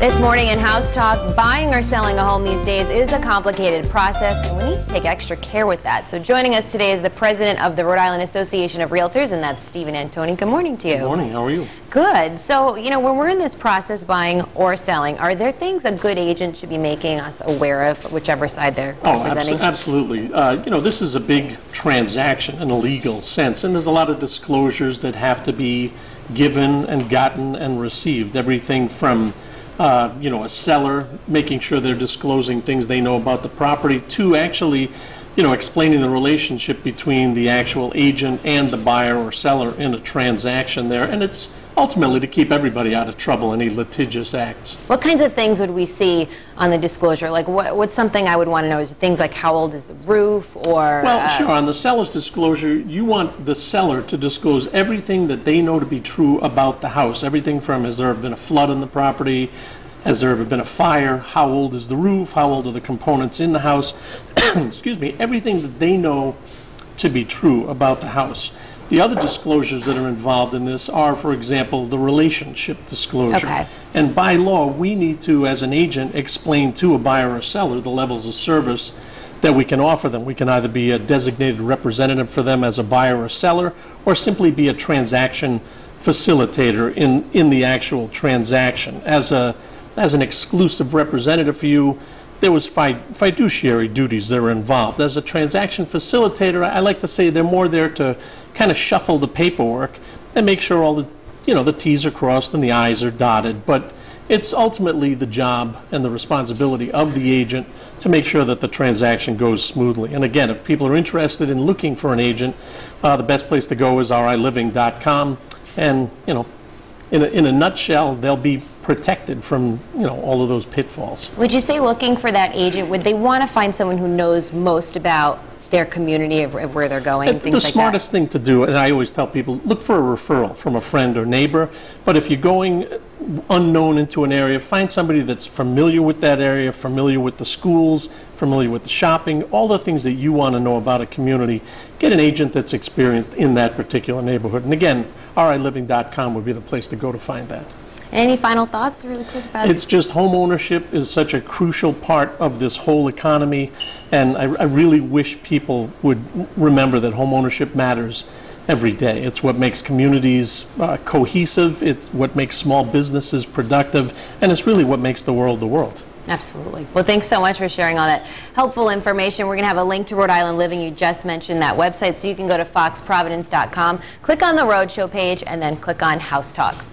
This morning in House Talk, buying or selling a home these days is a complicated process, and we need to take extra care with that. So joining us today is the president of the Rhode Island Association of Realtors, and that's Stephen Antoni. Good morning to you. Good morning. How are you? Good. So, when we're in this process, buying or selling, are there things a good agent should be making us aware of, whichever side they're representing? Absolutely. This is a big transaction in a legal sense, and there's a lot of disclosures that have to be given and gotten and received. Everything from a seller making sure they're disclosing things they know about the property to actually, explaining the relationship between the actual agent and the buyer or seller in a transaction there. And it's ultimately to keep everybody out of trouble, any litigious acts. What kinds of things would we see on the disclosure? Like what's something I would want to know? Is it things like how old is the roof or... Well, sure. On the seller's disclosure, you want the seller to disclose everything that they know to be true about the house. Everything from, has there ever been a flood on the property? Has there ever been a fire? How old is the roof? How old are the components in the house? Excuse me. Everything that they know to be true about the house. The other disclosures that are involved in this are, for example, the relationship disclosure. Okay. And by law, we need to, as an agent, explain to a buyer or seller the levels of service that we can offer them. We can either be a designated representative for them as a buyer or seller, or simply be a transaction facilitator in the actual transaction. As an exclusive representative for you, there was fiduciary duties that were involved. As a transaction facilitator, I like to say they're more there to kind of shuffle the paperwork and make sure all the, the T's are crossed and the I's are dotted. But it's ultimately the job and the responsibility of the agent to make sure that the transaction goes smoothly. And again, if people are interested in looking for an agent, the best place to go is RILiving.com. And, in a nutshell, they'll be protected from, all of those pitfalls. Would you say looking for that agent, would they want to find someone who knows most about their community of where they're going, things like that? The smartest thing to do, and I always tell people, look for a referral from a friend or neighbor. But if you're going unknown into an area, find somebody that's familiar with that area, familiar with the schools, familiar with the shopping, all the things that you want to know about a community. Get an agent that's experienced in that particular neighborhood. And again, RILiving.com would be the place to go to find that. Any final thoughts really quick about it? It's just home ownership is such a crucial part of this whole economy, and I really wish people would remember that home ownership matters every day. It's what makes communities cohesive, it's what makes small businesses productive, and it's really what makes the world the world. Absolutely. Well, thanks so much for sharing all that helpful information. We're going to have a link to Rhode Island Living. You just mentioned that website, so you can go to foxprovidence.com, click on the Roadshow page, and then click on House Talk.